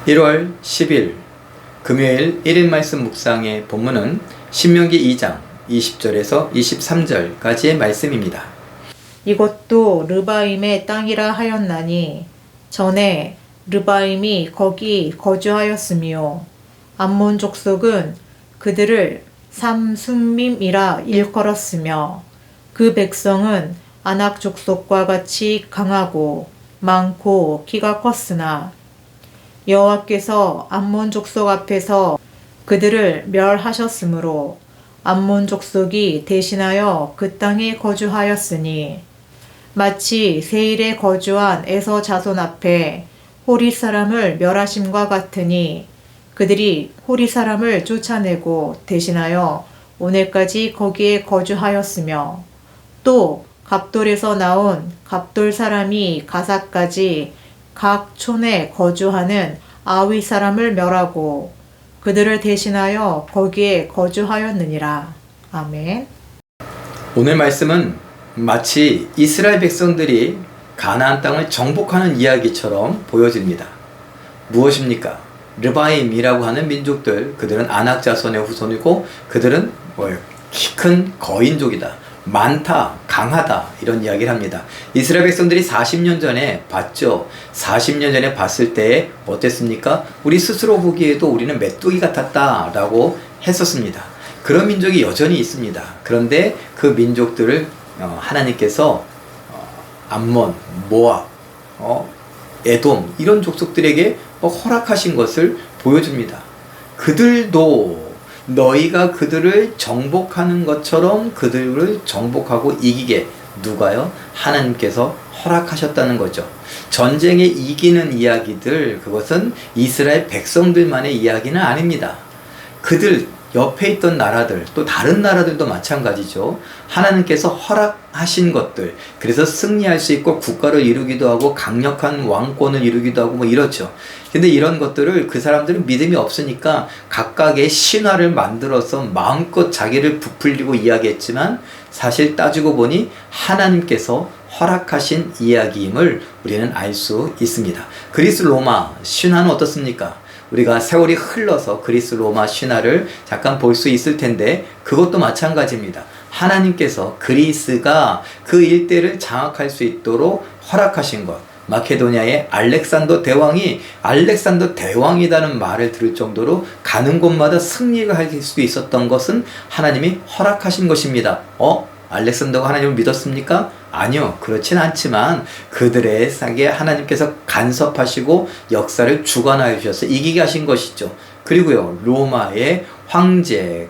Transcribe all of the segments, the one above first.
1월 10일 금요일 1일 말씀 묵상의 본문은 신명기 2장 20절에서 23절까지의 말씀입니다. 이것도 르바임의 땅이라 하였나니 전에 르바임이 거기 거주하였으며 암몬 족속은 그들을 삼순밈이라 일컬었으며 그 백성은 아낙 족속과 같이 강하고 많고 키가 컸으나 여호와께서 암몬 족속 앞에서 그들을 멸하셨으므로 암몬 족속이 대신하여 그 땅에 거주하였으니 마치 세일에 거주한 에서 자손 앞에 호리 사람을 멸하심과 같으니 그들이 호리 사람을 쫓아내고 대신하여 오늘까지 거기에 거주하였으며 또 갑돌에서 나온 갑돌 사람이 가사까지 각 촌에 거주하는 아위 사람을 멸하고 그들을 대신하여 거기에 거주하였느니라. 아멘. 오늘 말씀은 마치 이스라엘 백성들이 가나안 땅을 정복하는 이야기처럼 보여집니다. 무엇입니까? 르바임이라고 하는 민족들, 그들은 아낙 자손의 후손이고 그들은 키 큰 거인족이다. 많다, 강하다, 이런 이야기를 합니다. 이스라엘 백성들이 40년 전에 봤죠. 40년 전에 봤을 때 어땠습니까? 우리 스스로 보기에도 우리는 메뚜기 같았다 라고 했었습니다. 그런 민족이 여전히 있습니다. 그런데 그 민족들을 하나님께서 암몬, 모압, 에돔 이런 족속들에게 허락하신 것을 보여줍니다. 그들도 너희가 그들을 정복하는 것처럼 그들을 정복하고 이기게 누가요? 하나님께서 허락하셨다는 거죠. 전쟁에 이기는 이야기들, 그것은 이스라엘 백성들만의 이야기는 아닙니다. 그들 옆에 있던 나라들, 또 다른 나라들도 마찬가지죠. 하나님께서 허락하신 것들, 그래서 승리할 수 있고 국가를 이루기도 하고 강력한 왕권을 이루기도 하고 이렇죠. 근데 이런 것들을 그 사람들은 믿음이 없으니까 각각의 신화를 만들어서 마음껏 자기를 부풀리고 이야기했지만 사실 따지고 보니 하나님께서 허락하신 이야기임을 우리는 알 수 있습니다. 그리스 로마 신화는 어떻습니까? 우리가 세월이 흘러서 그리스 로마 신화를 잠깐 볼 수 있을 텐데 그것도 마찬가지입니다. 하나님께서 그리스가 그 일대를 장악할 수 있도록 허락하신 것. 마케도니아의 알렉산더 대왕이라는 말을 들을 정도로 가는 곳마다 승리를 할 수 있었던 것은 하나님이 허락하신 것입니다. 알렉산더가 하나님을 믿었습니까? 아니요, 그렇진 않지만 그들의 상에 하나님께서 간섭하시고 역사를 주관하여 주셔서 이기게 하신 것이죠. 그리고요, 로마의 황제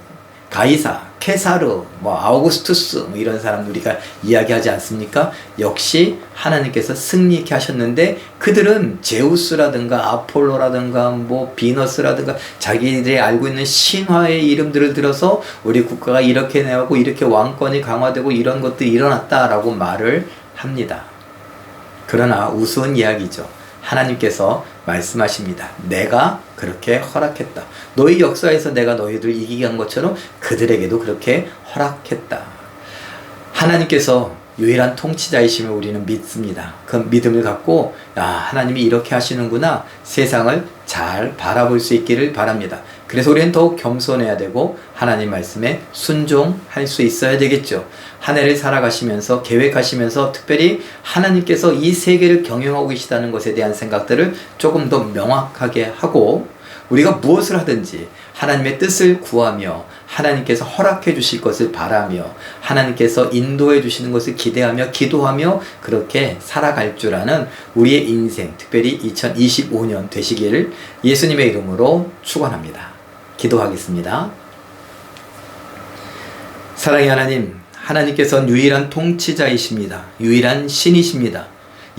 가이사, 케사르, 아우구스투스 이런 사람 우리가 이야기하지 않습니까? 역시 하나님께서 승리케 하셨는데 그들은 제우스라든가 아폴로라든가 비너스라든가 자기들이 알고 있는 신화의 이름들을 들어서 우리 국가가 이렇게 나오고 이렇게 왕권이 강화되고 이런 것들이 일어났다라고 말을 합니다. 그러나 우스운 이야기죠. 하나님께서 말씀하십니다. 내가 그렇게 허락했다. 너희 역사에서 내가 너희들 이기게 한 것처럼 그들에게도 그렇게 허락했다. 하나님께서 유일한 통치자이심을 우리는 믿습니다. 그 믿음을 갖고 하나님이 이렇게 하시는구나 세상을 잘 바라볼 수 있기를 바랍니다. 그래서 우리는 더욱 겸손해야 되고 하나님 말씀에 순종할 수 있어야 되겠죠. 한 해를 살아가시면서 계획하시면서 특별히 하나님께서 이 세계를 경영하고 계시다는 것에 대한 생각들을 조금 더 명확하게 하고 우리가 무엇을 하든지 하나님의 뜻을 구하며 하나님께서 허락해 주실 것을 바라며 하나님께서 인도해 주시는 것을 기대하며 기도하며 그렇게 살아갈 줄 아는 우리의 인생, 특별히 2025년 되시기를 예수님의 이름으로 축원합니다. 기도하겠습니다. 사랑의 하나님, 하나님께서는 유일한 통치자이십니다. 유일한 신이십니다.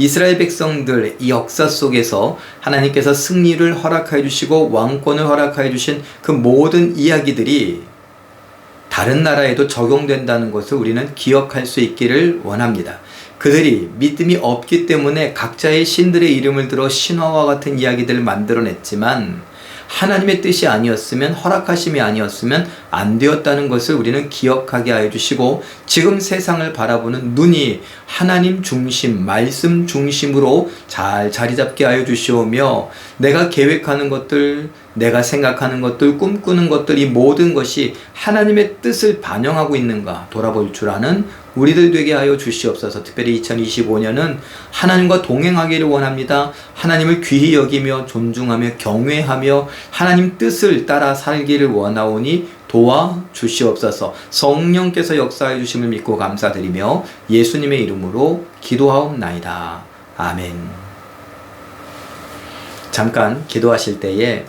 이스라엘 백성들 이 역사 속에서 하나님께서 승리를 허락하여 주시고 왕권을 허락하여 주신 그 모든 이야기들이 다른 나라에도 적용된다는 것을 우리는 기억할 수 있기를 원합니다. 그들이 믿음이 없기 때문에 각자의 신들의 이름을 들어 신화와 같은 이야기들을 만들어냈지만 하나님의 뜻이 아니었으면, 허락하심이 아니었으면 안 되었다는 것을 우리는 기억하게 하여 주시고, 지금 세상을 바라보는 눈이 하나님 중심, 말씀 중심으로 잘 자리 잡게 하여 주시오며, 내가 계획하는 것들, 내가 생각하는 것들, 꿈꾸는 것들, 이 모든 것이 하나님의 뜻을 반영하고 있는가 돌아볼 줄 아는 우리들 되게 하여 주시옵소서. 특별히 2025년은 하나님과 동행하기를 원합니다. 하나님을 귀히 여기며 존중하며 경외하며 하나님 뜻을 따라 살기를 원하오니 도와주시옵소서. 성령께서 역사해 주심을 믿고 감사드리며 예수님의 이름으로 기도하옵나이다. 아멘. 잠깐 기도하실 때에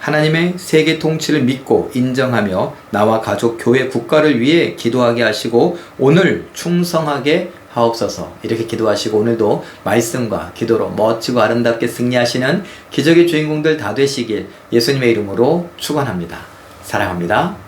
하나님의 세계 통치를 믿고 인정하며 나와 가족, 교회, 국가를 위해 기도하게 하시고 오늘 충성하게 하옵소서. 이렇게 기도하시고 오늘도 말씀과 기도로 멋지고 아름답게 승리하시는 기적의 주인공들 다 되시길 예수님의 이름으로 축원합니다. 사랑합니다.